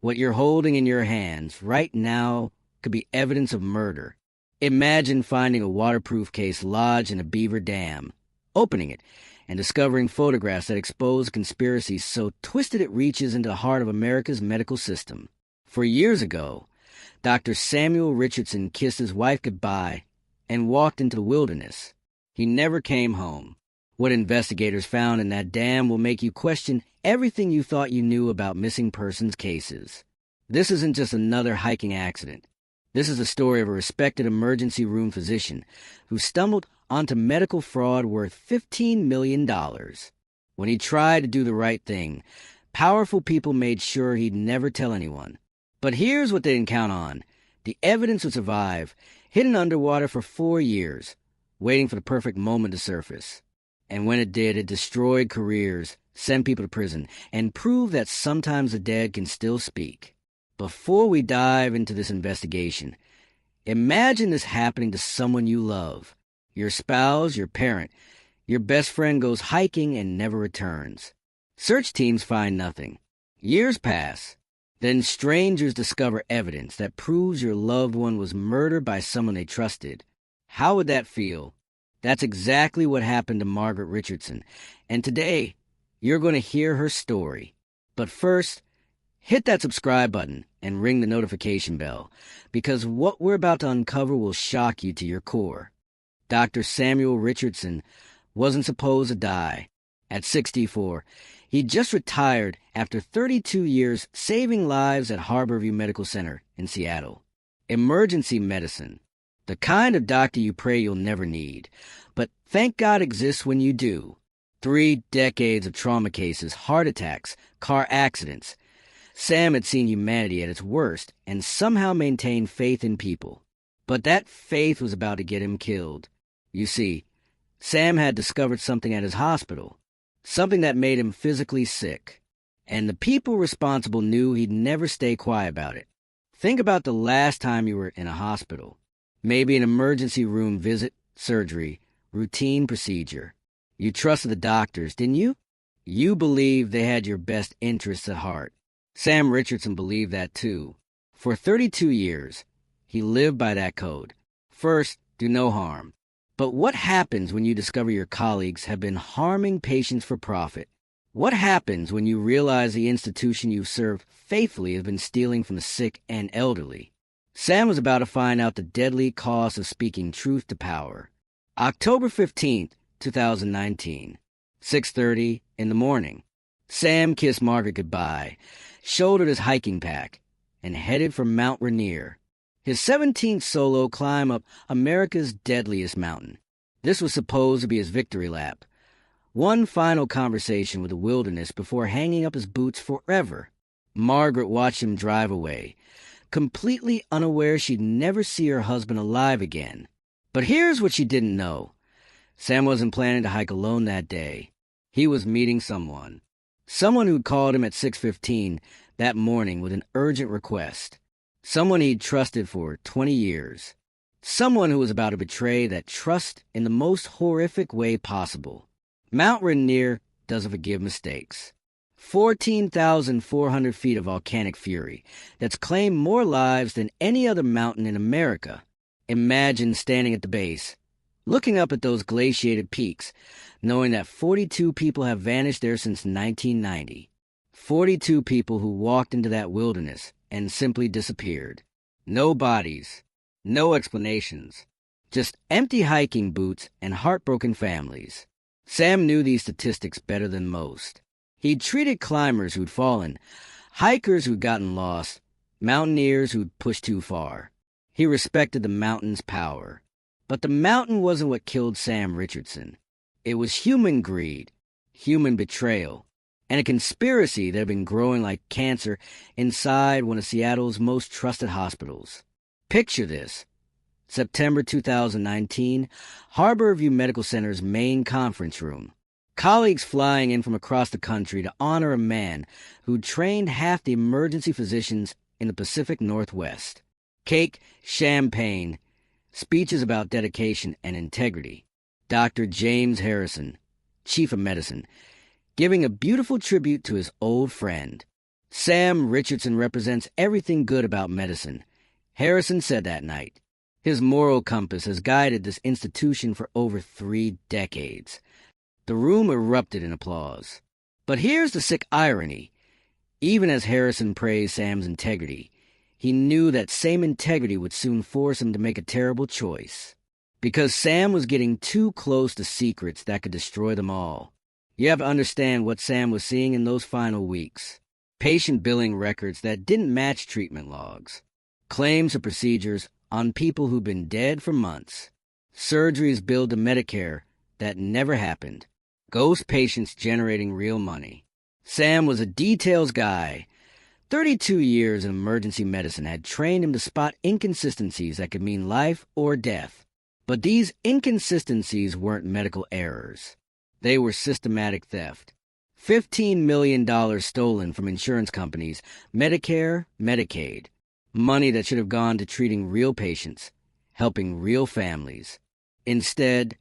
What you're holding in your hands right now could be evidence of murder. Imagine finding a waterproof case lodged in a Beaver dam, opening it, and discovering photographs that expose conspiracies so twisted it reaches into the heart of America's medical system. 4 years ago, Dr. Samuel Richardson kissed his wife goodbye and walked into the wilderness. He never came home. What investigators found in that dam will make you question everything you thought you knew about missing persons cases. This isn't just another hiking accident. This is the story of a respected emergency room physician who stumbled onto medical fraud worth $15 million. When he tried to do the right thing, powerful people made sure he'd never tell anyone. But here's what they didn't count on. The evidence would survive, hidden underwater for 4 years, waiting for the perfect moment to surface. And when it did, it destroyed careers, sent people to prison, and proved that sometimes the dead can still speak. Before we dive into this investigation, imagine this happening to someone you love. Your spouse, your parent, your best friend goes hiking and never returns. Search teams find nothing. Years pass. Then strangers discover evidence that proves your loved one was murdered by someone they trusted. How would that feel? That's exactly what happened to Margaret Richardson. And today, you're going to hear her story. But first, hit that subscribe button and ring the notification bell, because what we're about to uncover will shock you to your core. Dr. Samuel Richardson wasn't supposed to die. At 64, he just retired after 32 years saving lives at Harborview Medical Center in Seattle. Emergency medicine. The kind of doctor you pray you'll never need, but thank God exists when you do. 3 decades of trauma cases, heart attacks, car accidents. Sam had seen humanity at its worst and somehow maintained faith in people. But that faith was about to get him killed. You see, Sam had discovered something at his hospital, something that made him physically sick. And the people responsible knew he'd never stay quiet about it. Think about the last time you were in a hospital. Maybe an emergency room visit, surgery, routine procedure. You trusted the doctors, didn't you? You believed they had your best interests at heart. Sam Richardson believed that too. For 32 years, he lived by that code. First, do no harm. But what happens when you discover your colleagues have been harming patients for profit? What happens when you realize the institution you've served faithfully has been stealing from the sick and elderly? Sam was about to find out the deadly cost of speaking truth to power. October 15th, 2019, 6:30 in the morning. Sam kissed Margaret goodbye, shouldered his hiking pack, and headed for Mount Rainier, his 17th solo climb up America's deadliest mountain. This was supposed to be his victory lap. One final conversation with the wilderness before hanging up his boots forever. Margaret watched him drive away, completely unaware she'd never see her husband alive again. But here's what she didn't know. Sam wasn't planning to hike alone that day. He was meeting someone. Someone who'd called him at 6:15 that morning with an urgent request. Someone he'd trusted for 20 years. Someone who was about to betray that trust in the most horrific way possible. Mount Rainier doesn't forgive mistakes. 14,400 feet of volcanic fury that's claimed more lives than any other mountain in America. Imagine standing at the base, looking up at those glaciated peaks, knowing that 42 people have vanished there since 1990. 42 people who walked into that wilderness and simply disappeared. No bodies, no explanations, just empty hiking boots and heartbroken families. Sam knew these statistics better than most. He'd treated climbers who'd fallen, hikers who'd gotten lost, mountaineers who'd pushed too far. He respected the mountain's power. But the mountain wasn't what killed Sam Richardson. It was human greed, human betrayal, and a conspiracy that had been growing like cancer inside one of Seattle's most trusted hospitals. Picture this. September 2019, Harborview Medical Center's main conference room. Colleagues flying in from across the country to honor a man who'd trained half the emergency physicians in the Pacific Northwest. Cake, champagne, speeches about dedication and integrity. Dr. James Harrison, Chief of Medicine, giving a beautiful tribute to his old friend. Sam Richardson represents everything good about medicine, Harrison said that night. His moral compass has guided this institution for over 3 decades. The room erupted in applause. But here's the sick irony. Even as Harrison praised Sam's integrity, he knew that same integrity would soon force him to make a terrible choice. Because Sam was getting too close to secrets that could destroy them all. You have to understand what Sam was seeing in those final weeks. Patient billing records that didn't match treatment logs. Claims of procedures on people who'd been dead for months. Surgeries billed to Medicare that never happened. Ghost patients generating real money. Sam was a details guy. 32 years in emergency medicine had trained him to spot inconsistencies that could mean life or death. But these inconsistencies weren't medical errors. They were systematic theft. $15 million stolen from insurance companies, Medicare, Medicaid. Money that should have gone to treating real patients, helping real families. Instead,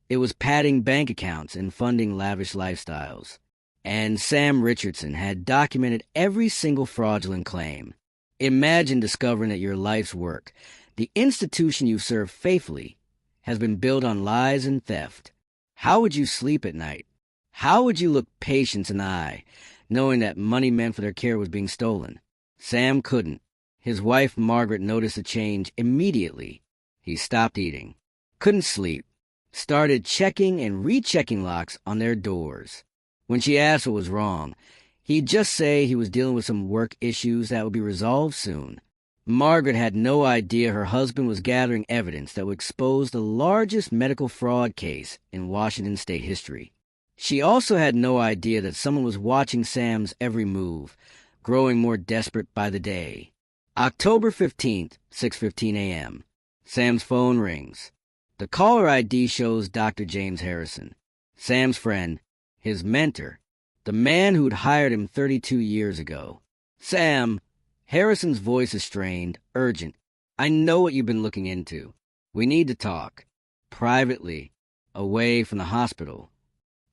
it was padding bank accounts and funding lavish lifestyles. And Sam Richardson had documented every single fraudulent claim. Imagine discovering that your life's work, the institution you serve faithfully, has been built on lies and theft. How would you sleep at night? How would you look patients in the eye, knowing that money meant for their care was being stolen? Sam couldn't. His wife, Margaret, noticed a change immediately. He stopped eating, couldn't sleep, started checking and rechecking locks on their doors. When she asked what was wrong, he'd just say he was dealing with some work issues that would be resolved soon. Margaret had no idea her husband was gathering evidence that would expose the largest medical fraud case in Washington state history. She also had no idea that someone was watching Sam's every move, growing more desperate by the day. October 15th, 6:15 a.m. Sam's phone rings. The caller ID shows Dr. James Harrison, Sam's friend, his mentor, the man who'd hired him 32 years ago. Sam, Harrison's voice is strained, urgent. I know what you've been looking into. We need to talk. Privately, away from the hospital.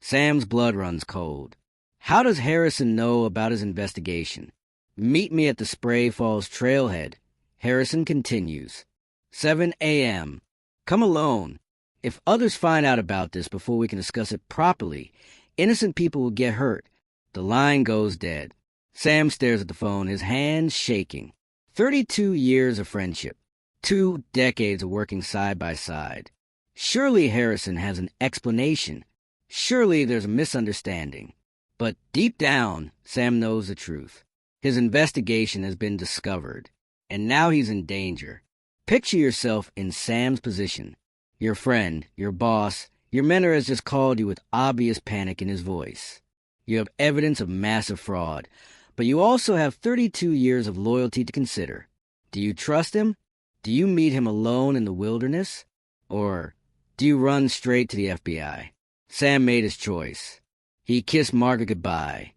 Sam's blood runs cold. How does Harrison know about his investigation? Meet me at the Spray Falls trailhead. Harrison continues. 7 a.m. Come alone. If others find out about this before we can discuss it properly, innocent people will get hurt. The line goes dead. Sam stares at the phone, his hands shaking. 32 years of friendship. 2 decades of working side by side. Surely Harrison has an explanation. Surely there's a misunderstanding. But deep down, Sam knows the truth. His investigation has been discovered, and now he's in danger. Picture yourself in Sam's position. Your friend, your boss, your mentor has just called you with obvious panic in his voice. You have evidence of massive fraud, but you also have 32 years of loyalty to consider. Do you trust him? Do you meet him alone in the wilderness? Or do you run straight to the FBI? Sam made his choice. He kissed Margaret goodbye,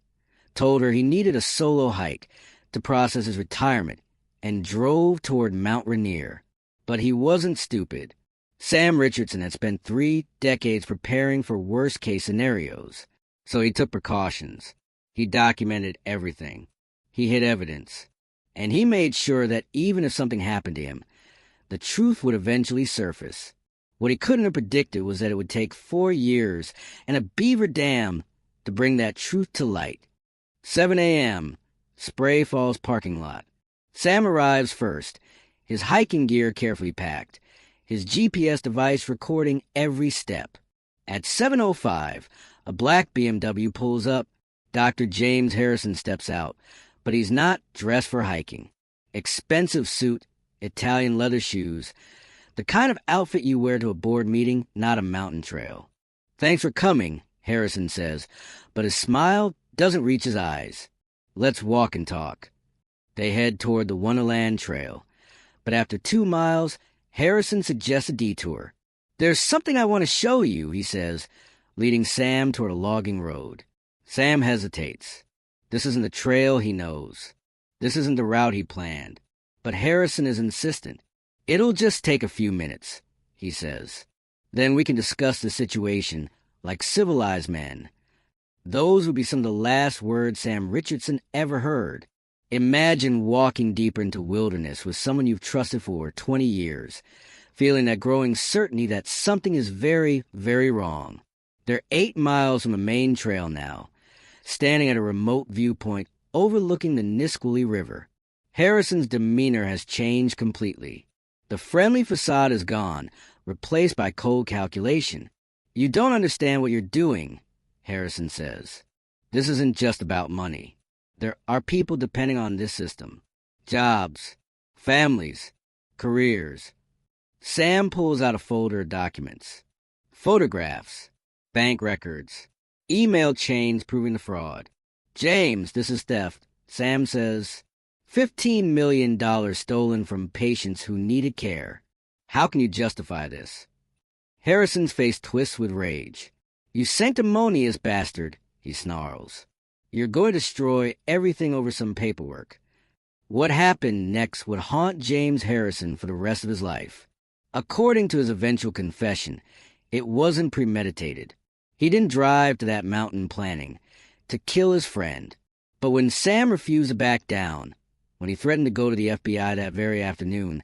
told her he needed a solo hike to process his retirement, and drove toward Mount Rainier. But he wasn't stupid. Sam Richardson had spent 3 decades preparing for worst-case scenarios, so he took precautions. He documented everything. He hid evidence. And he made sure that even if something happened to him, the truth would eventually surface. What he couldn't have predicted was that it would take 4 years and a Beaver Dam to bring that truth to light. 7 a.m., Spray Falls parking lot. Sam arrives first, his hiking gear carefully packed, his GPS device recording every step. At 7:05, a black BMW pulls up. Dr. James Harrison steps out, but he's not dressed for hiking. Expensive suit, Italian leather shoes, the kind of outfit you wear to a board meeting, not a mountain trail. Thanks for coming, Harrison says, but his smile doesn't reach his eyes. Let's walk and talk. They head toward the Wonderland Trail, but after 2 miles, Harrison suggests a detour. There's something I want to show you, he says, leading Sam toward a logging road. Sam hesitates. This isn't the trail he knows. This isn't the route he planned. But Harrison is insistent. It'll just take a few minutes, he says. Then we can discuss the situation like civilized men. Those would be some of the last words Sam Richardson ever heard. Imagine walking deeper into wilderness with someone you've trusted for 20 years, feeling that growing certainty that something is very, very wrong. They're 8 miles from a main trail now, standing at a remote viewpoint overlooking the Nisqually River. Harrison's demeanor has changed completely. The friendly facade is gone, replaced by cold calculation. "You don't understand what you're doing," Harrison says. "This isn't just about money. There are people depending on this system. Jobs, families, careers." Sam pulls out a folder of documents. Photographs, bank records, email chains proving the fraud. "James, this is theft." Sam says, $15 million stolen from patients who needed care. How can you justify this? Harrison's face twists with rage. "You sanctimonious bastard," he snarls. "You're going to destroy everything over some paperwork." What happened next would haunt James Harrison for the rest of his life. According to his eventual confession, it wasn't premeditated. He didn't drive to that mountain planning to kill his friend. But when Sam refused to back down, when he threatened to go to the FBI that very afternoon,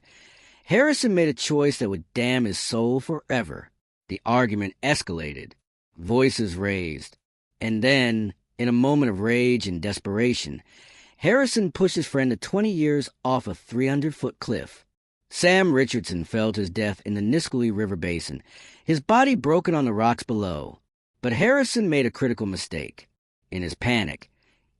Harrison made a choice that would damn his soul forever. The argument escalated, voices raised, and then, in a moment of rage and desperation, Harrison pushed his friend to 20 years off a 300-foot cliff. Sam Richardson fell to his death in the Nisqually River basin, his body broken on the rocks below. But Harrison made a critical mistake. In his panic,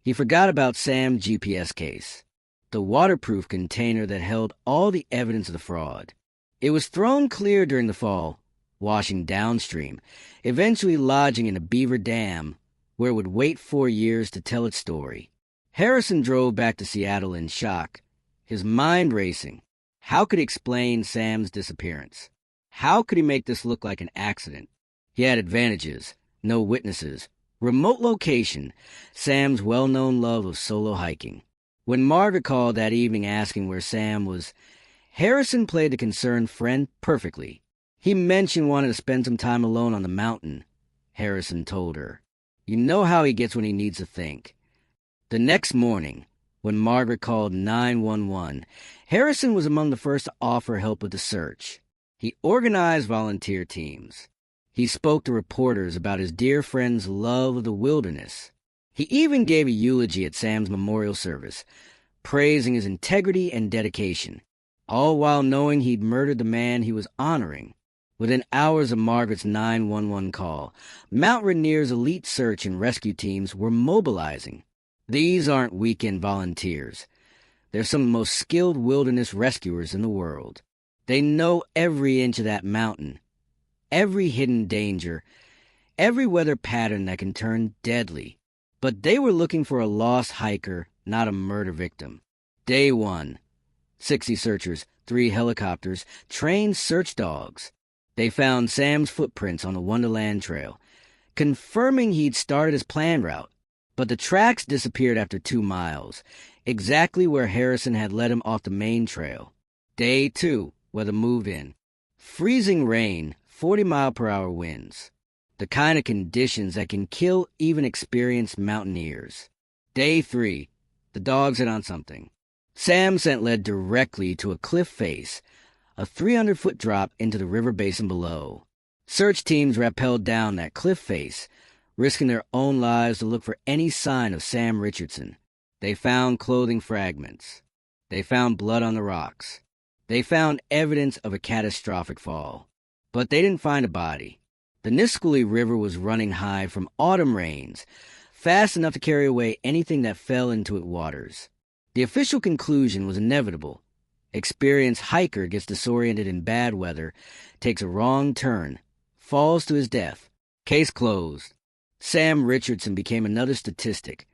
he forgot about Sam's GPS case, the waterproof container that held all the evidence of the fraud. It was thrown clear during the fall, washing downstream, eventually lodging in a Beaver dam, where it would wait 4 years to tell its story. Harrison drove back to Seattle in shock, his mind racing. How could he explain Sam's disappearance? How could he make this look like an accident? He had advantages: no witnesses, remote location, Sam's well-known love of solo hiking. When Margaret called that evening asking where Sam was, Harrison played the concerned friend perfectly. He mentioned wanting to spend some time alone on the mountain. Harrison told her, "You know how he gets when he needs to think." The next morning, when Margaret called 911, Harrison was among the first to offer help with the search. He organized volunteer teams. He spoke to reporters about his dear friend's love of the wilderness. He even gave a eulogy at Sam's memorial service, praising his integrity and dedication, all while knowing he'd murdered the man he was honoring. Within hours of Margaret's 911 call, Mount Rainier's elite search and rescue teams were mobilizing. These aren't weekend volunteers. They're some of the most skilled wilderness rescuers in the world. They know every inch of that mountain, every hidden danger, every weather pattern that can turn deadly. But they were looking for a lost hiker, not a murder victim. Day 1. 60 searchers, 3 helicopters, trained search dogs. They found Sam's footprints on the Wonderland Trail, confirming he'd started his planned route. But the tracks disappeared after 2 miles, exactly where Harrison had led him off the main trail. Day 2, weather moved in. Freezing rain, 40-mile-per-hour winds. The kind of conditions that can kill even experienced mountaineers. Day 3, the dogs hit on something. Sam's scent led directly to a cliff face, a 300-foot drop into the river basin below. Search teams rappelled down that cliff face, risking their own lives to look for any sign of Sam Richardson. They found clothing fragments. They found blood on the rocks. They found evidence of a catastrophic fall. But they didn't find a body. The Nisqually River was running high from autumn rains, fast enough to carry away anything that fell into its waters. The official conclusion was inevitable. Experienced hiker gets disoriented in bad weather, takes a wrong turn, falls to his death. Case closed. Sam Richardson became another statistic,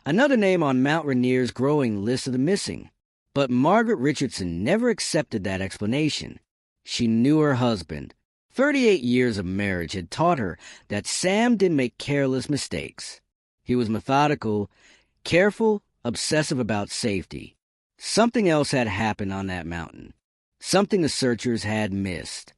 another name on Mount Rainier's growing list of the missing. But Margaret Richardson never accepted that explanation. She knew her husband. 38 years of marriage had taught her that Sam didn't make careless mistakes. He was methodical, careful, obsessive about safety. Something else had happened on that mountain, something the searchers had missed.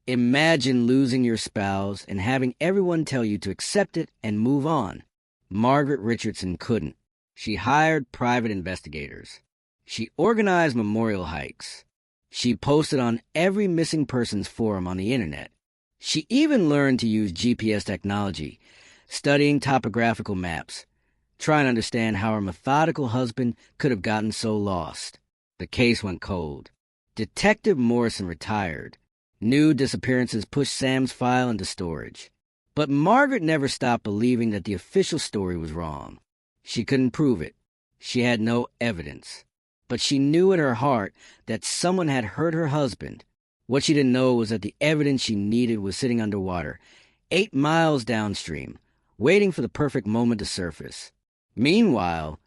Imagine losing your spouse and having everyone tell you to accept it and move on. Margaret Richardson couldn't. She hired private investigators. She organized memorial hikes. She posted on every missing persons forum on the internet. She even learned to use GPS technology, studying topographical maps, trying to understand how her methodical husband could have gotten so lost. The case went cold. Detective Morrison retired. New disappearances pushed Sam's file into storage. But Margaret never stopped believing that the official story was wrong. She couldn't prove it. She had no evidence. But she knew in her heart that someone had hurt her husband. What she didn't know was that the evidence she needed was sitting underwater, 8 miles downstream, waiting for the perfect moment to surface. Meanwhile,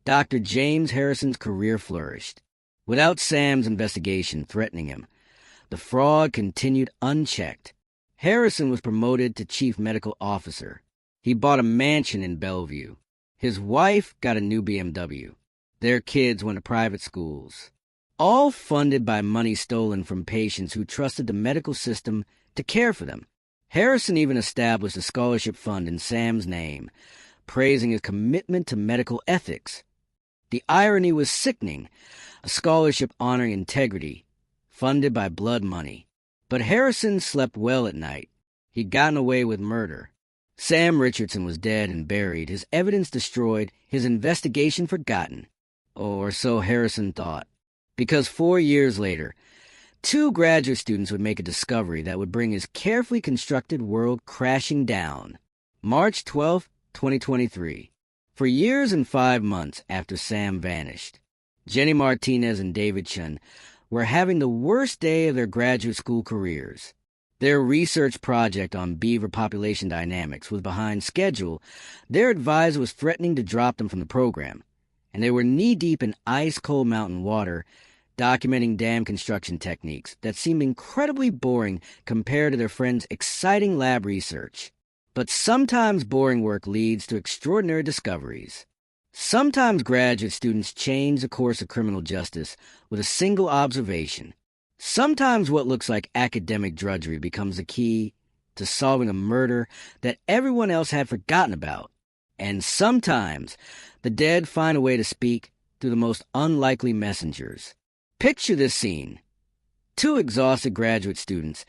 Dr. James Harrison's career flourished. Without Sam's investigation threatening him, the fraud continued unchecked. Harrison was promoted to chief medical officer. He bought a mansion in Bellevue. His wife got a new BMW. Their kids went to private schools, all funded by money stolen from patients who trusted the medical system to care for them. Harrison even established a scholarship fund in Sam's name, praising his commitment to medical ethics. The irony was sickening, a scholarship honoring integrity, funded by blood money. But Harrison slept well at night. He'd gotten away with murder. Sam Richardson was dead and buried, his evidence destroyed, his investigation forgotten. Or so Harrison thought. Because 4 years later, 2 graduate students would make a discovery that would bring his carefully constructed world crashing down. March 12, 2023. For years and 5 months after Sam vanished, Jenny Martinez and David Chun were having the worst day of their graduate school careers. Their research project on beaver population dynamics was behind schedule. Their advisor was threatening to drop them from the program, and they were knee-deep in ice-cold mountain water, documenting dam construction techniques that seemed incredibly boring compared to their friends' exciting lab research. But sometimes boring work leads to extraordinary discoveries. Sometimes graduate students change the course of criminal justice with a single observation. Sometimes what looks like academic drudgery becomes the key to solving a murder that everyone else had forgotten about. And sometimes the dead find a way to speak through the most unlikely messengers. Picture this scene. 2 exhausted graduate students,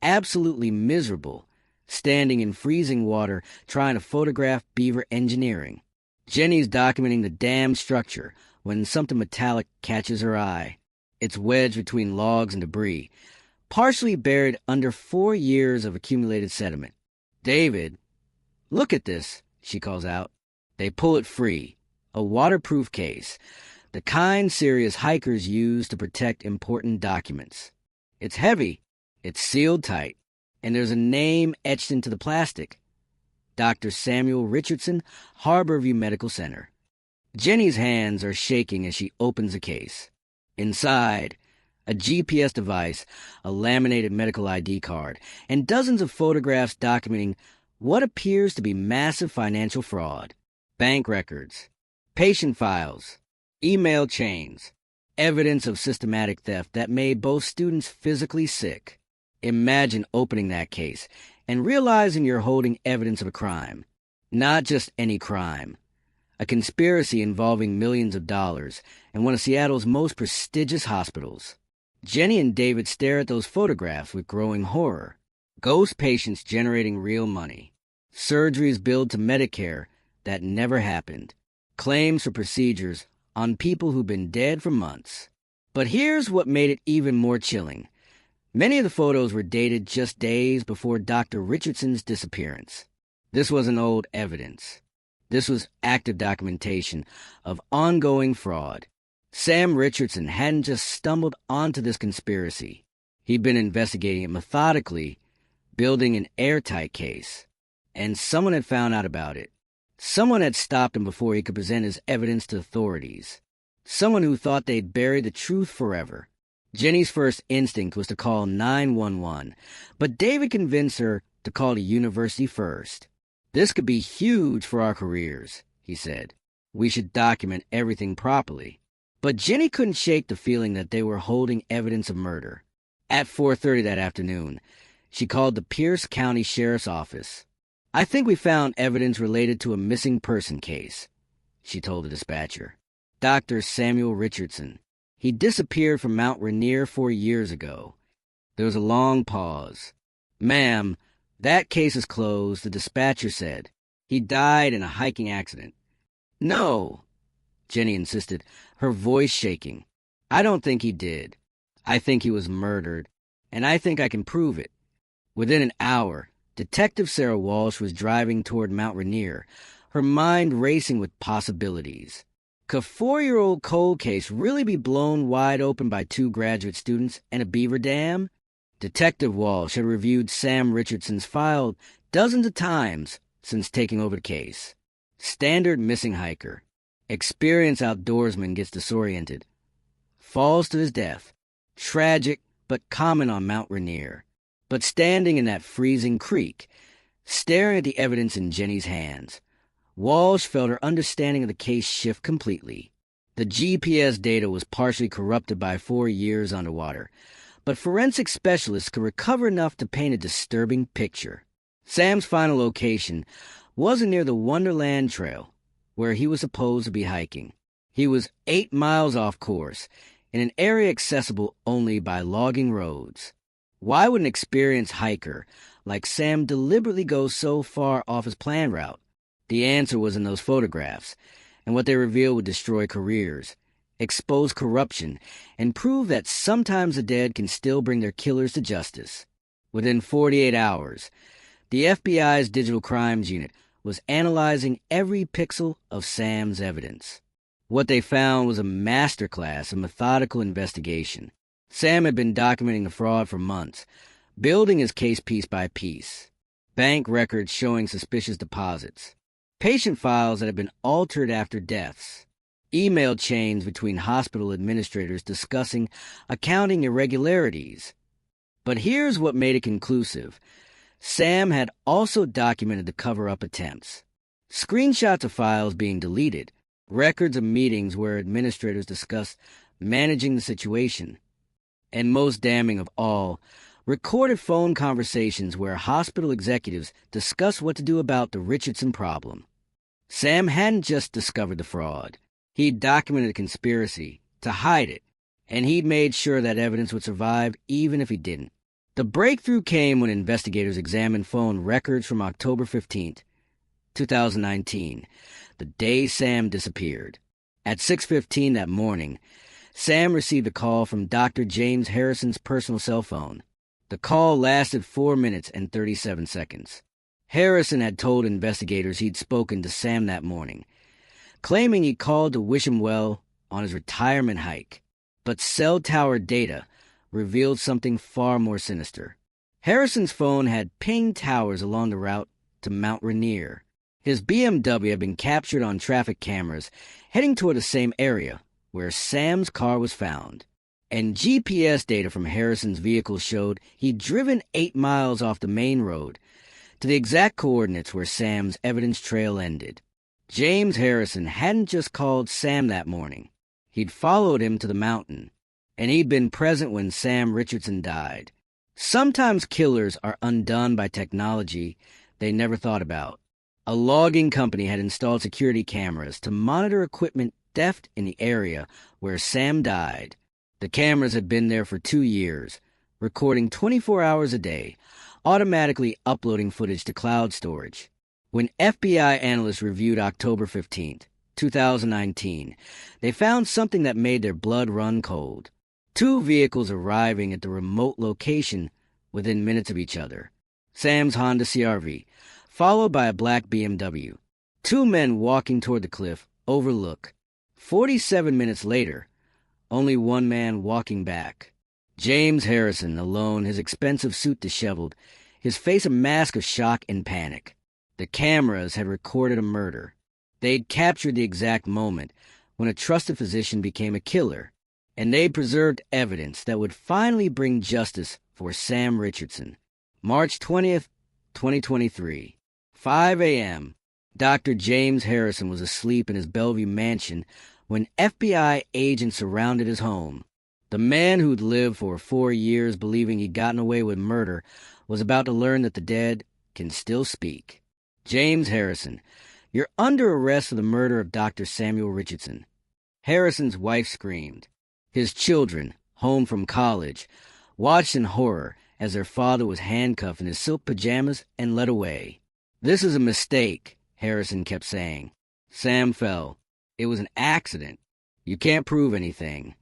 absolutely miserable, standing in freezing water trying to photograph beaver engineering. Jenny's documenting the dam structure when something metallic catches her eye. It's wedged between logs and debris, partially buried under 4 years of accumulated sediment. David, look at this, she calls out. They pull it free, a waterproof case, the kind serious hikers use to protect important documents. It's heavy, it's sealed tight, and there's a name etched into the plastic. Dr. Samuel Richardson, Harborview Medical Center. Jenny's hands are shaking as she opens the case. Inside, a GPS device, a laminated medical ID card, and dozens of photographs documenting what appears to be massive financial fraud. Bank records, patient files, email chains, evidence of systematic theft that made both students physically sick. Imagine opening that case and realizing you're holding evidence of a crime. Not just any crime. A conspiracy involving millions of dollars in one of Seattle's most prestigious hospitals. Jenny and David stare at those photographs with growing horror. Ghost patients generating real money. Surgeries billed to Medicare that never happened. Claims for procedures on people who've been dead for months. But here's what made it even more chilling. Many of the photos were dated just days before Dr. Richardson's disappearance. This wasn't old evidence. This was active documentation of ongoing fraud. Sam Richardson hadn't just stumbled onto this conspiracy. He'd been investigating it methodically, building an airtight case. And someone had found out about it. Someone had stopped him before he could present his evidence to authorities. Someone who thought they'd buried the truth forever. Jenny's first instinct was to call 911, but David convinced her to call the university first. This could be huge for our careers, he said. We should document everything properly. But Jenny couldn't shake the feeling that they were holding evidence of murder. At 4:30 that afternoon, she called the Pierce County Sheriff's Office. "I think we found evidence related to a missing person case," she told the dispatcher. "Dr. Samuel Richardson. He disappeared from Mount Rainier 4 years ago." There was a long pause. "Ma'am, that case is closed," the dispatcher said. "He died in a hiking accident." "No," Jenny insisted, her voice shaking. "I don't think he did. I think he was murdered, and I think I can prove it." Within an hour, Detective Sarah Walsh was driving toward Mount Rainier, her mind racing with possibilities. Could a 4-year-old cold case really be blown wide open by 2 graduate students and a beaver dam? Detective Walsh had reviewed Sam Richardson's file dozens of times since taking over the case. Standard missing hiker. Experienced outdoorsman gets disoriented. Falls to his death. Tragic, but common on Mount Rainier. But standing in that freezing creek, staring at the evidence in Jenny's hands, Walsh felt her understanding of the case shift completely. The GPS data was partially corrupted by 4 years underwater, but forensic specialists could recover enough to paint a disturbing picture. Sam's final location wasn't near the Wonderland Trail, where he was supposed to be hiking. He was 8 miles off course, in an area accessible only by logging roads. Why would an experienced hiker like Sam deliberately go so far off his planned route? The answer was in those photographs, and what they revealed would destroy careers, expose corruption, and prove that sometimes the dead can still bring their killers to justice. Within 48 hours, the FBI's Digital Crimes Unit was analyzing every pixel of Sam's evidence. What they found was a masterclass of methodical investigation. Sam had been documenting the fraud for months, building his case piece by piece. Bank records showing suspicious deposits. Patient files that had been altered after deaths. Email chains between hospital administrators discussing accounting irregularities. But here's what made it conclusive. Sam had also documented the cover-up attempts. Screenshots of files being deleted, records of meetings where administrators discussed managing the situation, and most damning of all, recorded phone conversations where hospital executives discussed what to do about the Richardson problem. Sam hadn't just discovered the fraud. He'd documented a conspiracy to hide it, and he'd made sure that evidence would survive even if he didn't. The breakthrough came when investigators examined phone records from October 15th, 2019, the day Sam disappeared. At 6:15 that morning, Sam received a call from Dr. James Harrison's personal cell phone. The call lasted 4 minutes and 37 seconds. Harrison had told investigators he'd spoken to Sam that morning, claiming he called to wish him well on his retirement hike. But cell tower data revealed something far more sinister. Harrison's phone had pinged towers along the route to Mount Rainier. His BMW had been captured on traffic cameras heading toward the same area where Sam's car was found. And GPS data from Harrison's vehicle showed he'd driven 8 miles off the main road to the exact coordinates where Sam's evidence trail ended. James Harrison hadn't just called Sam that morning. He'd followed him to the mountain, and he'd been present when Sam Richardson died. Sometimes killers are undone by technology they never thought about. A logging company had installed security cameras to monitor equipment theft in the area where Sam died. The cameras had been there for 2 years, recording 24 hours a day, automatically uploading footage to cloud storage. When FBI analysts reviewed October 15th, 2019, they found something that made their blood run cold. 2 vehicles arriving at the remote location within minutes of each other. Sam's Honda CR-V, followed by a black BMW. 2 men walking toward the cliff overlook. 47 minutes later, only 1 man walking back. James Harrison, alone, his expensive suit disheveled, his face a mask of shock and panic. The cameras had recorded a murder. They'd captured the exact moment when a trusted physician became a killer, and they preserved evidence that would finally bring justice for Sam Richardson. March 20th, 2023, 5 a.m. Dr. James Harrison was asleep in his Bellevue mansion when FBI agents surrounded his home. The man who'd lived for 4 years believing he'd gotten away with murder was about to learn that the dead can still speak. James Harrison, you're under arrest for the murder of Dr. Samuel Richardson. Harrison's wife screamed. His children, home from college, watched in horror as their father was handcuffed in his silk pajamas and led away. "This is a mistake," Harrison kept saying. "Sam fell. It was an accident. You can't prove anything."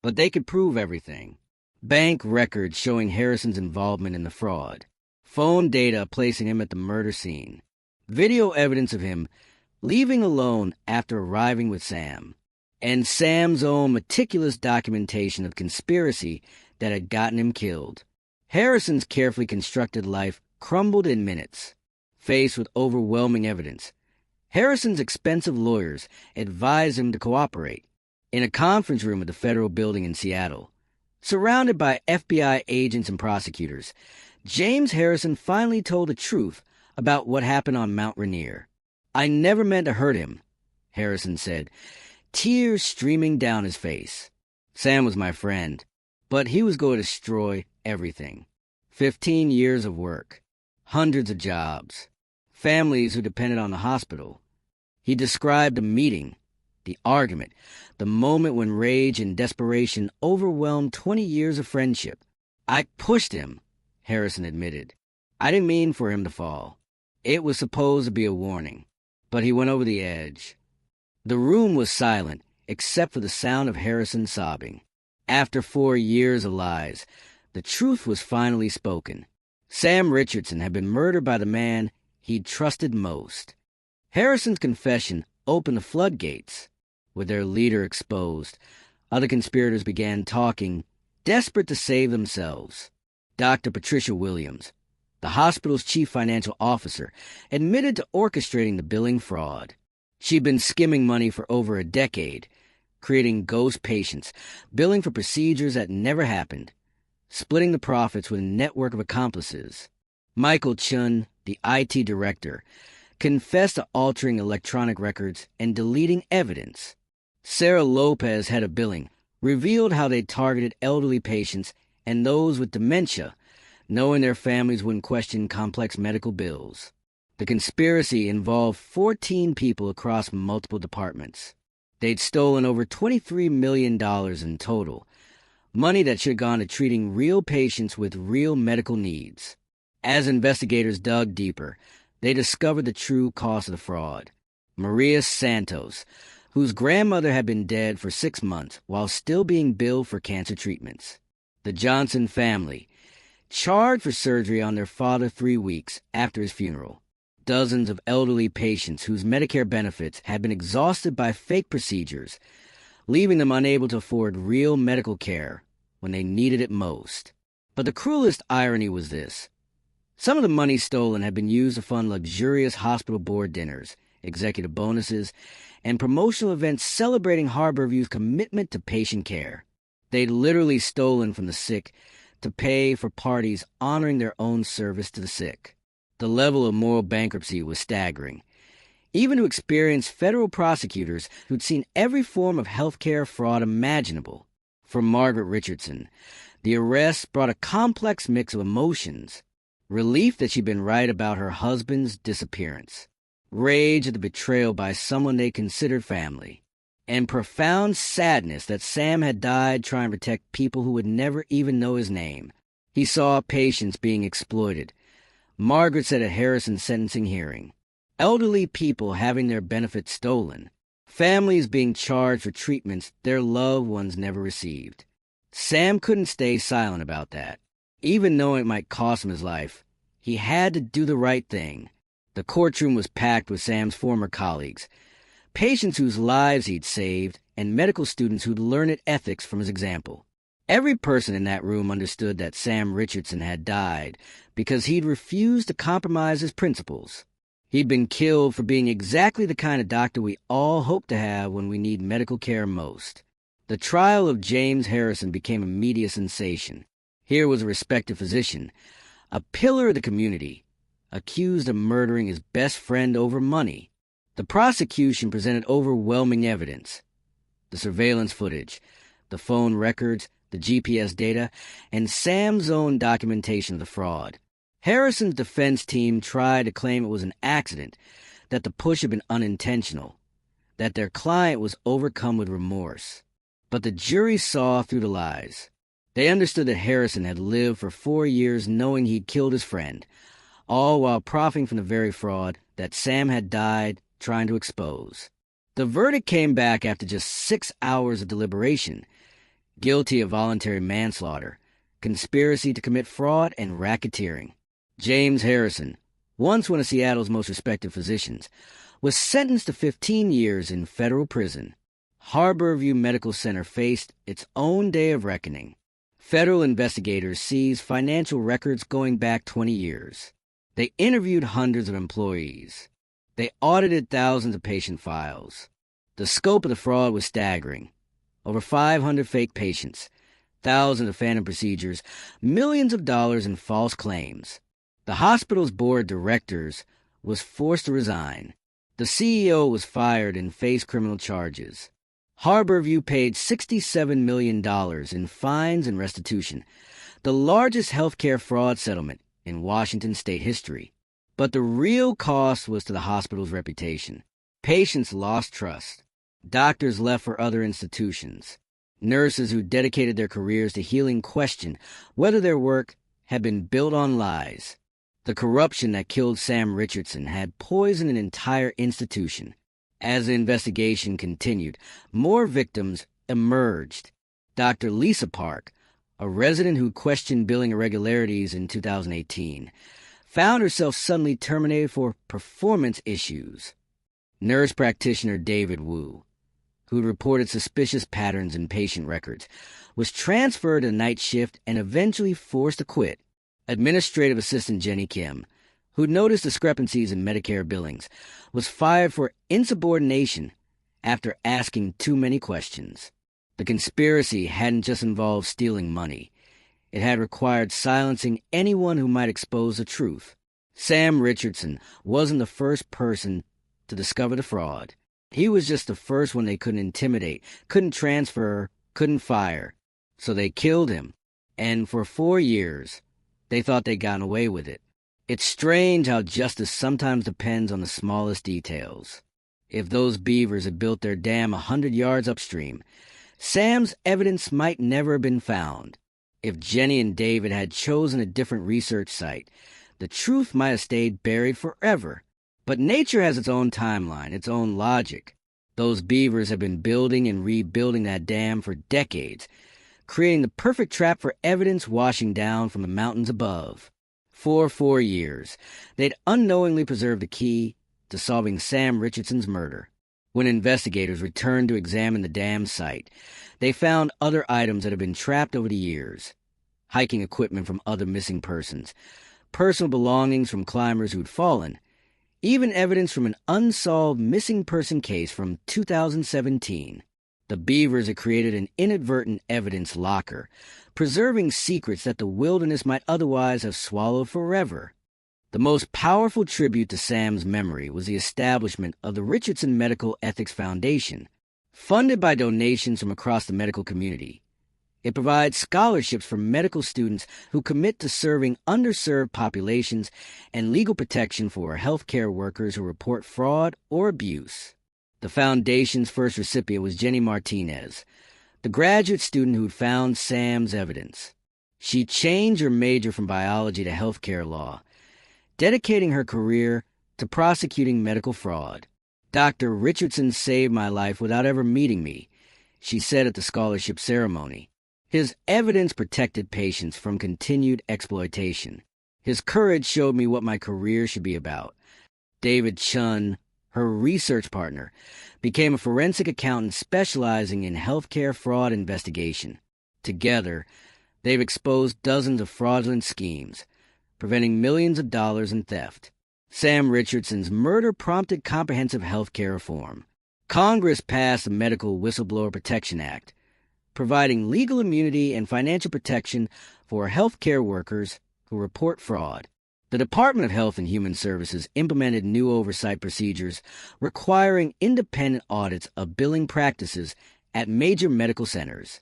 But they could prove everything. Bank records showing Harrison's involvement in the fraud. Phone data placing him at the murder scene. Video evidence of him leaving alone after arriving with Sam. And Sam's own meticulous documentation of conspiracy that had gotten him killed. Harrison's carefully constructed life crumbled in minutes. Faced with overwhelming evidence, Harrison's expensive lawyers advised him to cooperate. In a conference room at the federal building in Seattle, surrounded by FBI agents and prosecutors, James Harrison finally told the truth about what happened on Mount Rainier. "I never meant to hurt him," Harrison said, tears streaming down his face. "Sam was my friend, but he was going to destroy everything. 15 years of work, hundreds of jobs, families who depended on the hospital." He described the meeting, the argument, the moment when rage and desperation overwhelmed 20 years of friendship. "I pushed him," Harrison admitted. "I didn't mean for him to fall. It was supposed to be a warning, but he went over the edge." The room was silent, except for the sound of Harrison sobbing. After 4 years of lies, the truth was finally spoken. Sam Richardson had been murdered by the man he'd trusted most. Harrison's confession opened the floodgates. With their leader exposed, other conspirators began talking, desperate to save themselves. Dr. Patricia Williams, the hospital's chief financial officer, admitted to orchestrating the billing fraud. She'd been skimming money for over a decade, creating ghost patients, billing for procedures that never happened, splitting the profits with a network of accomplices. Michael Chun, the IT director, confessed to altering electronic records and deleting evidence. Sarah Lopez, head of billing, revealed how they targeted elderly patients and those with dementia, knowing their families wouldn't question complex medical bills. The conspiracy involved 14 people across multiple departments. They'd stolen over $23 million in total, money that should have gone to treating real patients with real medical needs. As investigators dug deeper, they discovered the true cause of the fraud. Maria Santos, whose grandmother had been dead for 6 months while still being billed for cancer treatments. The Johnson family, charged for surgery on their father 3 weeks after his funeral. Dozens of elderly patients whose Medicare benefits had been exhausted by fake procedures, leaving them unable to afford real medical care when they needed it most. But the cruelest irony was this. Some of the money stolen had been used to fund luxurious hospital board dinners, executive bonuses, and promotional events celebrating Harborview's commitment to patient care. They'd literally stolen from the sick to pay for parties honoring their own service to the sick. The level of moral bankruptcy was staggering, even to experienced federal prosecutors who'd seen every form of healthcare fraud imaginable. For Margaret Richardson, the arrest brought a complex mix of emotions. Relief that she'd been right about her husband's disappearance, rage at the betrayal by someone they considered family, and profound sadness that Sam had died trying to protect people who would never even know his name. He saw patients being exploited. Margaret said at Harrison's sentencing hearing, elderly people having their benefits stolen, families being charged for treatments their loved ones never received. Sam couldn't stay silent about that. Even knowing it might cost him his life, he had to do the right thing. The courtroom was packed with Sam's former colleagues, patients whose lives he'd saved, and medical students who'd learned ethics from his example. Every person in that room understood that Sam Richardson had died because he'd refused to compromise his principles. He'd been killed for being exactly the kind of doctor we all hope to have when we need medical care most. The trial of James Harrison became a media sensation. Here was a respected physician, a pillar of the community, accused of murdering his best friend over money. The prosecution presented overwhelming evidence. The surveillance footage, the phone records, the GPS data, and Sam's own documentation of the fraud. Harrison's defense team tried to claim it was an accident, that the push had been unintentional, that their client was overcome with remorse. But the jury saw through the lies. They understood that Harrison had lived for 4 years knowing he'd killed his friend, all while profiting from the very fraud that Sam had died trying to expose. The verdict came back after just 6 hours of deliberation: guilty of voluntary manslaughter, conspiracy to commit fraud, and racketeering. James Harrison, once one of Seattle's most respected physicians, was sentenced to 15 years in federal prison. Harborview Medical Center faced its own day of reckoning. Federal investigators seized financial records going back 20 years. They interviewed hundreds of employees. They audited thousands of patient files. The scope of the fraud was staggering. Over 500 fake patients, thousands of phantom procedures, millions of dollars in false claims. The hospital's board of directors was forced to resign. The CEO was fired and faced criminal charges. Harborview paid $67 million in fines and restitution, the largest healthcare fraud settlement in Washington state history. But the real cost was to the hospital's reputation. Patients lost trust. Doctors left for other institutions. Nurses who dedicated their careers to healing questioned whether their work had been built on lies. The corruption that killed Sam Richardson had poisoned an entire institution. As the investigation continued, more victims emerged. Dr. Lisa Park, a resident who questioned billing irregularities in 2018, found herself suddenly terminated for performance issues. Nurse practitioner David Wu, who reported suspicious patterns in patient records, was transferred to night shift and eventually forced to quit. Administrative assistant Jenny Kim, who noticed discrepancies in Medicare billings, was fired for insubordination after asking too many questions. The conspiracy hadn't just involved stealing money. It had required silencing anyone who might expose the truth. Sam Richardson wasn't the first person to discover the fraud. He was just the first one they couldn't intimidate, couldn't transfer, couldn't fire. So they killed him. And for 4 years, they thought they'd gotten away with it. It's strange how justice sometimes depends on the smallest details. If those beavers had built their dam 100 yards upstream, Sam's evidence might never have been found. If Jenny and David had chosen a different research site, the truth might have stayed buried forever. But nature has its own timeline, its own logic. Those beavers have been building and rebuilding that dam for decades, creating the perfect trap for evidence washing down from the mountains above. For 4 years, they'd unknowingly preserved the key to solving Sam Richardson's murder. When investigators returned to examine the dam site, they found other items that had been trapped over the years: hiking equipment from other missing persons, personal belongings from climbers who'd fallen, even evidence from an unsolved missing person case from 2017. The beavers had created an inadvertent evidence locker, preserving secrets that the wilderness might otherwise have swallowed forever. The most powerful tribute to Sam's memory was the establishment of the Richardson Medical Ethics Foundation. Funded by donations from across the medical community, it provides scholarships for medical students who commit to serving underserved populations and legal protection for healthcare workers who report fraud or abuse. The foundation's first recipient was Jenny Martinez, the graduate student who'd found Sam's evidence. She changed her major from biology to healthcare law, dedicating her career to prosecuting medical fraud. "Dr. Richardson saved my life without ever meeting me," she said at the scholarship ceremony. "His evidence protected patients from continued exploitation. His courage showed me what my career should be about." David Chun, her research partner, became a forensic accountant specializing in healthcare fraud investigation. Together, they've exposed dozens of fraudulent schemes, preventing millions of dollars in theft. Sam Richardson's murder prompted comprehensive healthcare reform. Congress passed the Medical Whistleblower Protection Act, providing legal immunity and financial protection for healthcare workers who report fraud. The Department of Health and Human Services implemented new oversight procedures requiring independent audits of billing practices at major medical centers.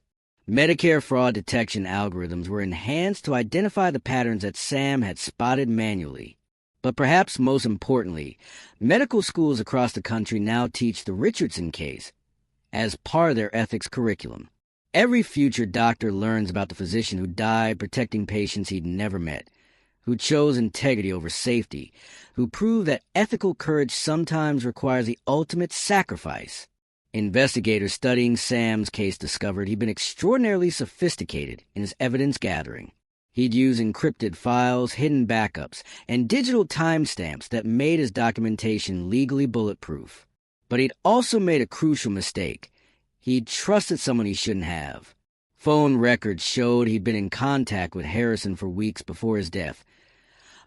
Medicare fraud detection algorithms were enhanced to identify the patterns that Sam had spotted manually. But perhaps most importantly, medical schools across the country now teach the Richardson case as part of their ethics curriculum. Every future doctor learns about the physician who died protecting patients he'd never met, who chose integrity over safety, who proved that ethical courage sometimes requires the ultimate sacrifice. Investigators studying Sam's case discovered he'd been extraordinarily sophisticated in his evidence gathering. He'd use encrypted files, hidden backups, and digital timestamps that made his documentation legally bulletproof. But he'd also made a crucial mistake. He'd trusted someone he shouldn't have. Phone records showed he'd been in contact with Harrison for weeks before his death,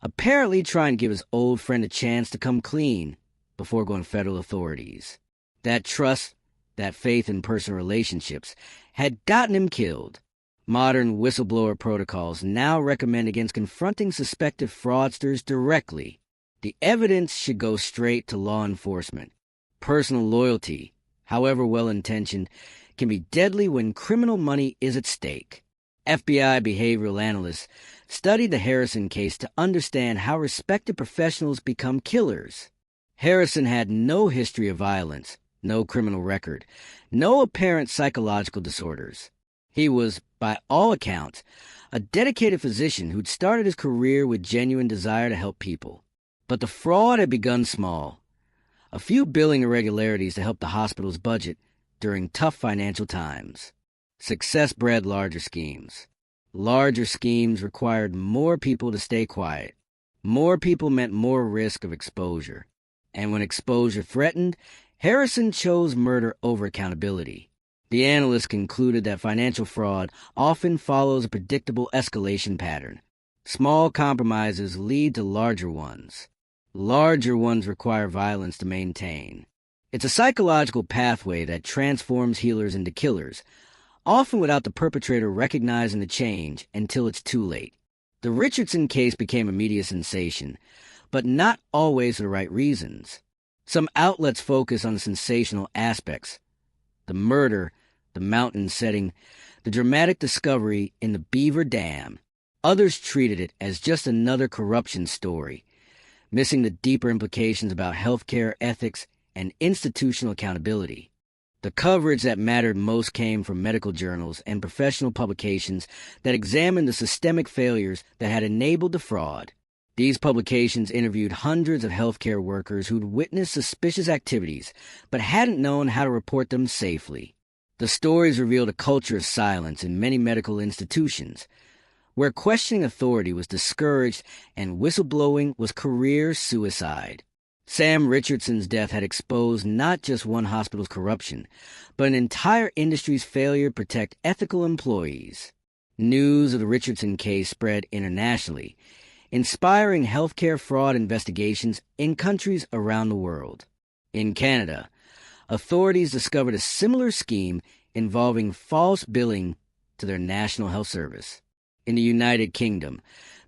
apparently trying to give his old friend a chance to come clean before going to federal authorities. That trust, that faith in personal relationships, had gotten him killed. Modern whistleblower protocols now recommend against confronting suspected fraudsters directly. The evidence should go straight to law enforcement. Personal loyalty, however well-intentioned, can be deadly when criminal money is at stake. FBI behavioral analysts studied the Harrison case to understand how respected professionals become killers. Harrison had no history of violence, no criminal record, no apparent psychological disorders. He was, by all accounts, a dedicated physician who'd started his career with genuine desire to help people. But the fraud had begun small. A few billing irregularities to help the hospital's budget during tough financial times. Success bred larger schemes. Larger schemes required more people to stay quiet. More people meant more risk of exposure. And when exposure threatened, Harrison chose murder over accountability. The analysts concluded that financial fraud often follows a predictable escalation pattern. Small compromises lead to larger ones. Larger ones require violence to maintain. It's a psychological pathway that transforms healers into killers, often without the perpetrator recognizing the change until it's too late. The Richardson case became a media sensation, but not always for the right reasons. Some outlets focus on the sensational aspects: the murder, the mountain setting, the dramatic discovery in the Beaver Dam. Others treated it as just another corruption story, missing the deeper implications about healthcare ethics and institutional accountability. The coverage that mattered most came from medical journals and professional publications that examined the systemic failures that had enabled the fraud. These publications interviewed hundreds of healthcare workers who'd witnessed suspicious activities but hadn't known how to report them safely. The stories revealed a culture of silence in many medical institutions, where questioning authority was discouraged and whistleblowing was career suicide. Sam Richardson's death had exposed not just one hospital's corruption, but an entire industry's failure to protect ethical employees. News of the Richardson case spread internationally, inspiring healthcare fraud investigations in countries around the world. In Canada, authorities discovered a similar scheme involving false billing to their National Health Service. In the United Kingdom,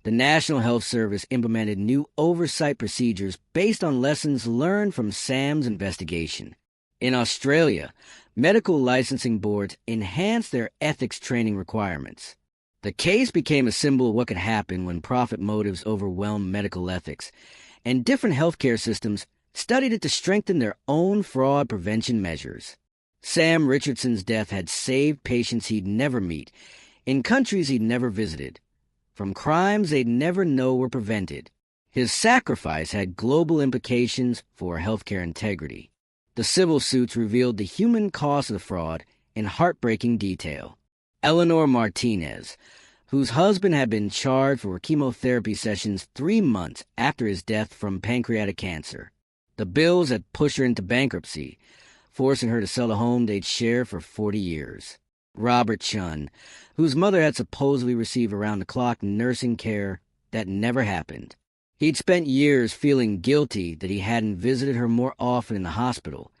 the National Health Service implemented new oversight procedures based on lessons learned from Sam's investigation. In Australia, medical licensing boards enhanced their ethics training requirements. The case became a symbol of what could happen when profit motives overwhelm medical ethics, and different healthcare systems studied it to strengthen their own fraud prevention measures. Sam Richardson's death had saved patients he'd never meet, in countries he'd never visited, from crimes they'd never know were prevented. His sacrifice had global implications for healthcare integrity. The civil suits revealed the human cost of the fraud in heartbreaking detail. Eleanor Martinez, whose husband had been charged for chemotherapy sessions 3 months after his death from pancreatic cancer. The bills had pushed her into bankruptcy, forcing her to sell a home they'd shared for 40 years. Robert Chun, whose mother had supposedly received around-the-clock nursing care that never happened. He'd spent years feeling guilty that he hadn't visited her more often in the hospital,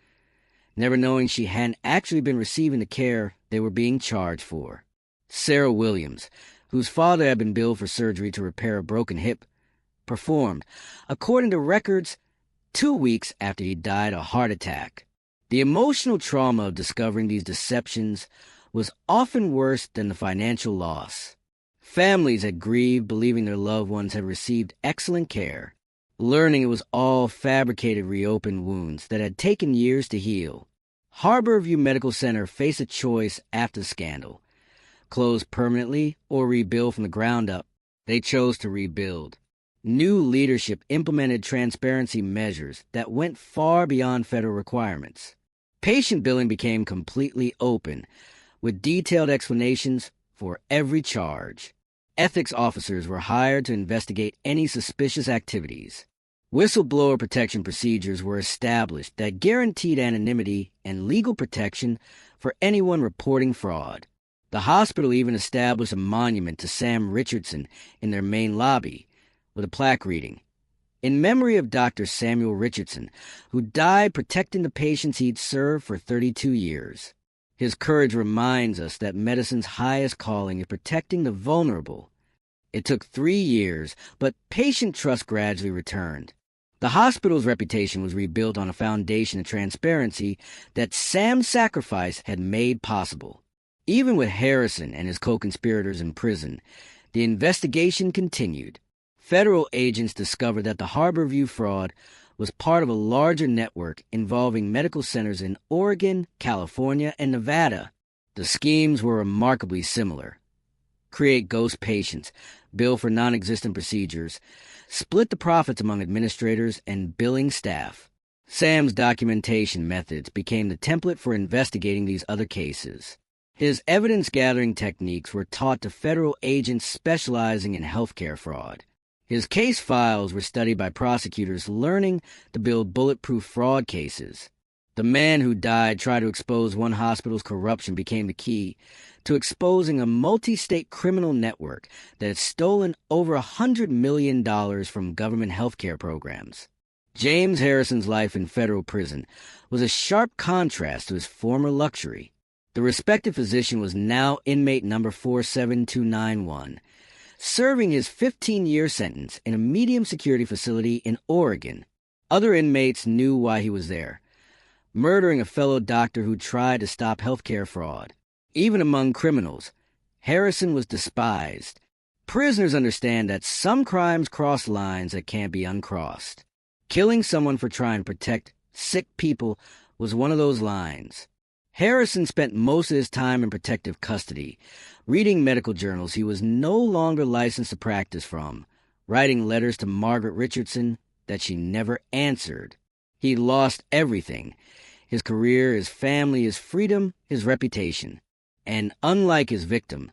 never knowing she hadn't actually been receiving the care they were being charged for. Sarah Williams, whose father had been billed for surgery to repair a broken hip, performed, according to records, 2 weeks after he died of a heart attack. The emotional trauma of discovering these deceptions was often worse than the financial loss. Families had grieved, believing their loved ones had received excellent care, learning it was all fabricated reopened wounds that had taken years to heal. Harborview Medical Center faced a choice after the scandal: close permanently or rebuild from the ground up. They chose to rebuild. New leadership implemented transparency measures that went far beyond federal requirements. Patient billing became completely open, with detailed explanations for every charge. Ethics officers were hired to investigate any suspicious activities. Whistleblower protection procedures were established that guaranteed anonymity and legal protection for anyone reporting fraud. The hospital even established a monument to Sam Richardson in their main lobby, with a plaque reading, "In memory of Dr. Samuel Richardson, who died protecting the patients he'd served for 32 years. His courage reminds us that medicine's highest calling is protecting the vulnerable." It took 3 years, but patient trust gradually returned. The hospital's reputation was rebuilt on a foundation of transparency that Sam's sacrifice had made possible. Even with Harrison and his co-conspirators in prison, the investigation continued. Federal agents discovered that the Harborview fraud was part of a larger network involving medical centers in Oregon, California, and Nevada. The schemes were remarkably similar: create ghost patients, bill for non-existent procedures, split the profits among administrators and billing staff. Sam's documentation methods became the template for investigating these other cases. His evidence-gathering techniques were taught to federal agents specializing in healthcare fraud. His case files were studied by prosecutors learning to build bulletproof fraud cases. The man who died tried to expose one hospital's corruption became the key to exposing a multi-state criminal network that had stolen over $100 million from government healthcare programs. James Harrison's life in federal prison was a sharp contrast to his former luxury. The respected physician was now inmate number 47291, serving his 15-year sentence in a medium-security facility in Oregon. Other inmates knew why he was there: murdering a fellow doctor who tried to stop healthcare fraud. Even among criminals, Harrison was despised. Prisoners understand that some crimes cross lines that can't be uncrossed. Killing someone for trying to protect sick people was one of those lines. Harrison spent most of his time in protective custody, reading medical journals he was no longer licensed to practice from, writing letters to Margaret Richardson that she never answered. He lost everything: his career, his family, his freedom, his reputation. And unlike his victim,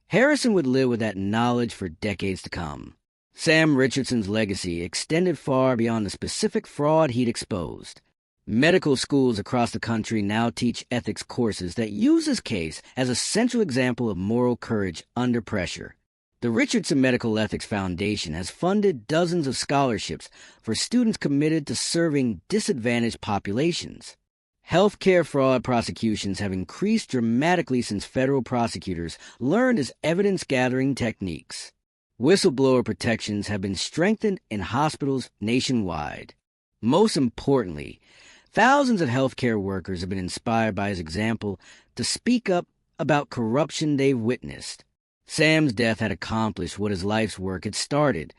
Harrison would live with that knowledge for decades to come. Sam Richardson's legacy extended far beyond the specific fraud he'd exposed. Medical schools across the country now teach ethics courses that use his case as a central example of moral courage under pressure. The Richardson Medical Ethics Foundation has funded dozens of scholarships for students committed to serving disadvantaged populations. Healthcare fraud prosecutions have increased dramatically since federal prosecutors learned his evidence-gathering techniques. Whistleblower protections have been strengthened in hospitals nationwide. Most importantly, thousands of healthcare workers have been inspired by his example to speak up about corruption they've witnessed. Sam's death had accomplished what his life's work had started: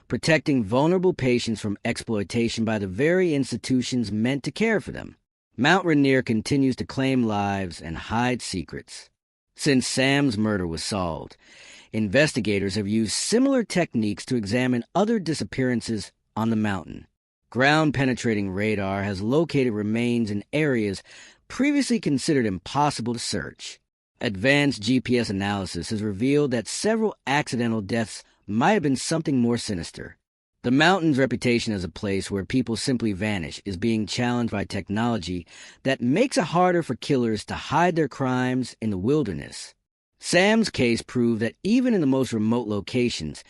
protecting vulnerable patients from exploitation by the very institutions meant to care for them. Mount Rainier continues to claim lives and hide secrets. Since Sam's murder was solved, investigators have used similar techniques to examine other disappearances on the mountain. Ground-penetrating radar has located remains in areas previously considered impossible to search. Advanced GPS analysis has revealed that several accidental deaths might have been something more sinister. The mountain's reputation as a place where people simply vanish is being challenged by technology that makes it harder for killers to hide their crimes in the wilderness. Sam's case proved that even in the most remote locations,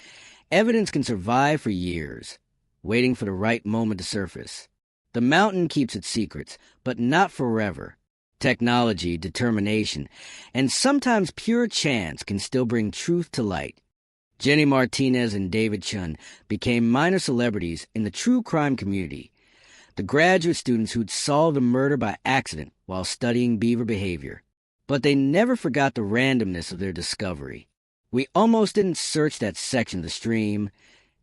evidence can survive for years, waiting for the right moment to surface. The mountain keeps its secrets, but not forever. Technology, determination, and sometimes pure chance can still bring truth to light. Jenny Martinez and David Chun became minor celebrities in the true crime community, the graduate students who'd solved a murder by accident while studying Beaver behavior. But they never forgot the randomness of their discovery. "We almost didn't search that section of the stream,"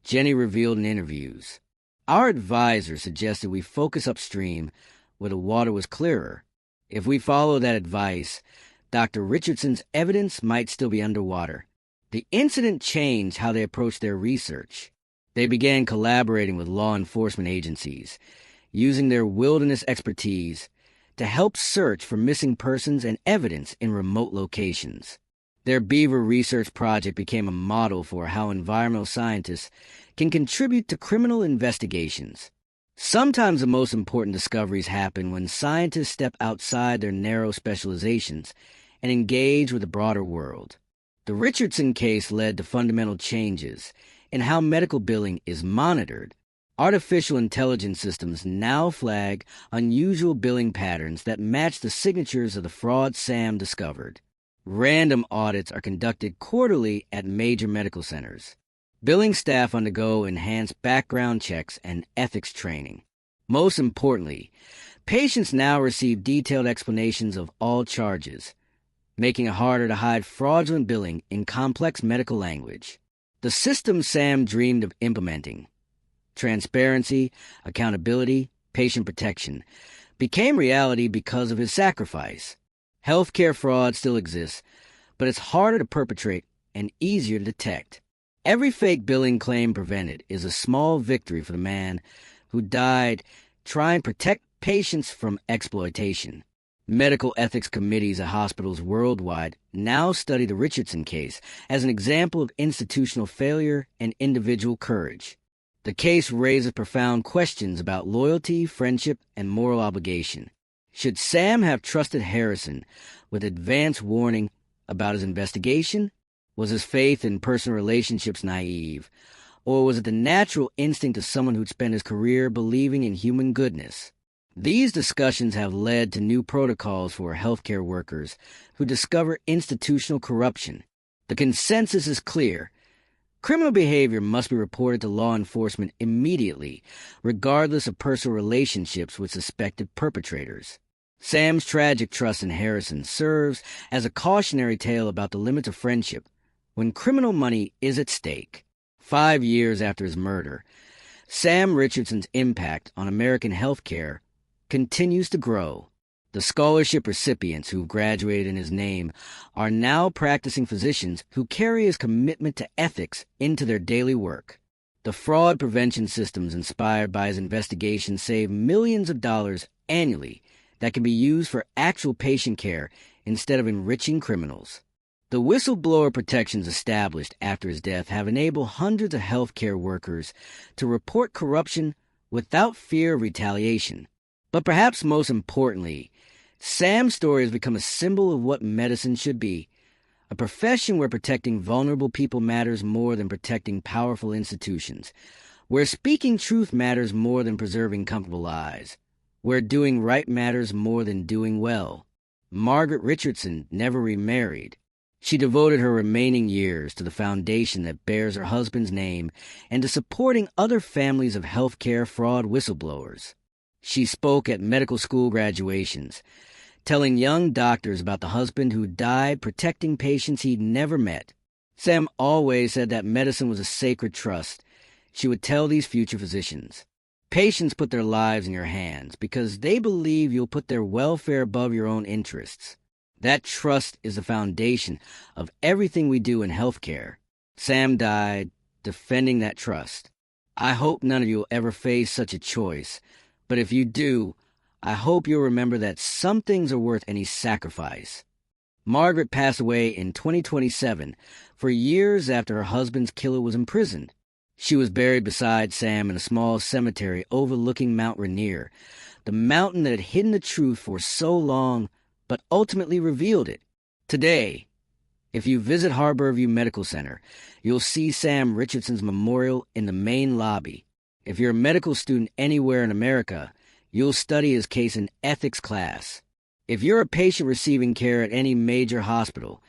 Jenny revealed in interviews. "Our advisor suggested we focus upstream where the water was clearer. If we follow that advice, Dr. Richardson's evidence might still be underwater." The incident changed how they approached their research. They began collaborating with law enforcement agencies, using their wilderness expertise to help search for missing persons and evidence in remote locations. Their Beaver research project became a model for how environmental scientists can contribute to criminal investigations. Sometimes the most important discoveries happen when scientists step outside their narrow specializations and engage with the broader world. The Richardson case led to fundamental changes in how medical billing is monitored. Artificial intelligence systems now flag unusual billing patterns that match the signatures of the fraud Sam discovered. Random audits are conducted quarterly at major medical centers. Billing staff undergo enhanced background checks and ethics training. Most importantly, patients now receive detailed explanations of all charges, making it harder to hide fraudulent billing in complex medical language. The system Sam dreamed of implementing, transparency, accountability, patient protection, became reality because of his sacrifice. Healthcare fraud still exists, but it's harder to perpetrate and easier to detect. Every fake billing claim prevented is a small victory for the man who died trying to protect patients from exploitation. Medical ethics committees at hospitals worldwide now study the Richardson case as an example of institutional failure and individual courage. The case raises profound questions about loyalty, friendship, and moral obligation. Should Sam have trusted Harrison with advance warning about his investigation? Was his faith in personal relationships naive? Or was it the natural instinct of someone who'd spent his career believing in human goodness? These discussions have led to new protocols for healthcare workers who discover institutional corruption. The consensus is clear. Criminal behavior must be reported to law enforcement immediately, regardless of personal relationships with suspected perpetrators. Sam's tragic trust in Harrison serves as a cautionary tale about the limits of friendship when criminal money is at stake. 5 years after his murder, Sam Richardson's impact on American healthcare continues to grow. The scholarship recipients who've graduated in his name are now practicing physicians who carry his commitment to ethics into their daily work. The fraud prevention systems inspired by his investigation save millions of dollars annually that can be used for actual patient care instead of enriching criminals. The whistleblower protections established after his death have enabled hundreds of healthcare workers to report corruption without fear of retaliation. But perhaps most importantly, Sam's story has become a symbol of what medicine should be, a profession where protecting vulnerable people matters more than protecting powerful institutions, where speaking truth matters more than preserving comfortable lives, where doing right matters more than doing well. Margaret Richardson never remarried. She devoted her remaining years to the foundation that bears her husband's name and to supporting other families of healthcare fraud whistleblowers. She spoke at medical school graduations, telling young doctors about the husband who died protecting patients he'd never met. Sam always said that medicine was a sacred trust. She would tell these future physicians, "Patients put their lives in your hands because they believe you'll put their welfare above your own interests. That trust is the foundation of everything we do in healthcare." Sam died defending that trust. I hope none of you will ever face such a choice, but if you do, I hope you'll remember that some things are worth any sacrifice. Margaret passed away in 2027, for years after her husband's killer was imprisoned. She was buried beside Sam in a small cemetery overlooking Mount Rainier, the mountain that had hidden the truth for so long, but ultimately revealed it. Today, if you visit Harborview Medical Center, you'll see Sam Richardson's memorial in the main lobby. If you're a medical student anywhere in America, you'll study his case in ethics class. If you're a patient receiving care at any major hospital,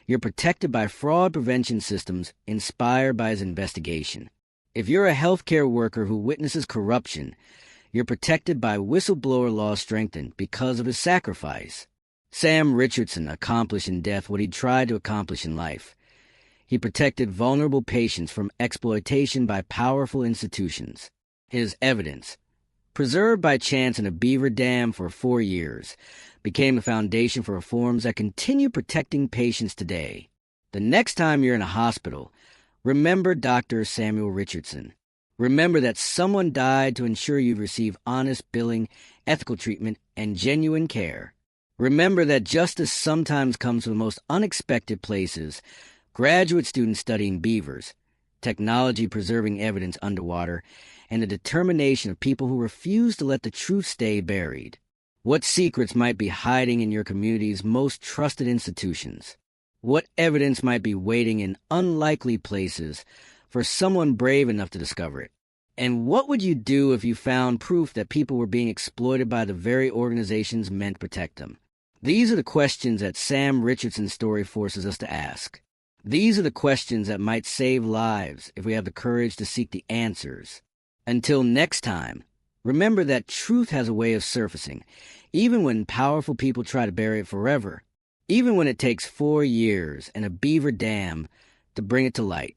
you're protected by fraud prevention systems inspired by his investigation. If you're a healthcare worker who witnesses corruption, you're protected by whistleblower laws strengthened because of his sacrifice. Sam Richardson accomplished in death what he tried to accomplish in life. He protected vulnerable patients from exploitation by powerful institutions. His evidence, preserved by chance in a beaver dam for 4 years, became the foundation for reforms that continue protecting patients today. The next time you're in a hospital, remember Dr. Samuel Richardson. Remember that someone died to ensure you receive honest billing, ethical treatment, and genuine care. Remember that justice sometimes comes from the most unexpected places. Graduate students studying beavers, technology preserving evidence underwater, and the determination of people who refuse to let the truth stay buried. What secrets might be hiding in your community's most trusted institutions? What evidence might be waiting in unlikely places for someone brave enough to discover it? And what would you do if you found proof that people were being exploited by the very organizations meant to protect them? These are the questions that Sam Richardson's story forces us to ask. These are the questions that might save lives if we have the courage to seek the answers. Until next time, remember that truth has a way of surfacing, even when powerful people try to bury it forever, even when it takes 4 years and a beaver dam to bring it to light.